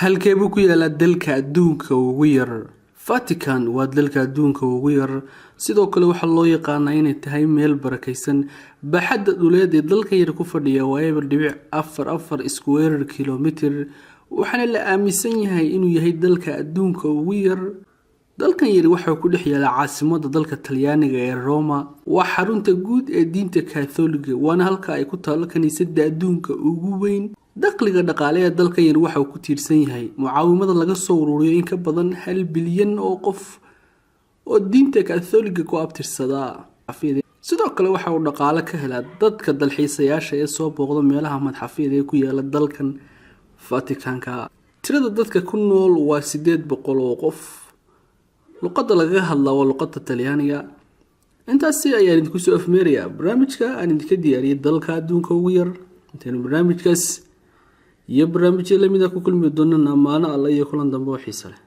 halkee buu ku yaalaa dalka adduunka ugu yar? Vatican waa dalka adduunka ugu yar, sidoo kale waxaa loo yaqaanaa inay tahay meel barakaysan. Baaxadda dhuleed ee dalka yar ku fadhiya waa 4.44 square kilometer, waxaana la aaminsan yahay inuu yahay dalka adduunka ugu yar. dalkan yar waxa ku dhex yaala caasimadda dalka Talyaaniga ee Roma. Waa xarunta guud ee diinta Catholic, waana halka ay ku taalo kaniisadda adduunka ugu weyn. dakhliga dhaqaale ee dalkan yar waxa uu ku tiirsan yahay mucaawimada laga soo ururiyo in ka badan 1 bilyan oo qof oo diinta Catholic ku abtirsada. sidoo kale waxa uu dhaqaale ka helaa dadka dalxiisayaasha ee soo booqda meelaha madxafyada ee ku yaala dalkan Vatican-ka. tirada dadka ku nool waa 800 oo qof. luqadda laga hadlaa waa luqadda Talyaaniga. intaasi ayaan idinku soo afmeerayaa barnaamijka aan idinka diyaariyay dalka adduunka ugu yar. intaan barnaamijkaas iyo barnaamijyo lamid ah ku kulmi doonana maana alla iyo kulan dambe oo xiiso leh.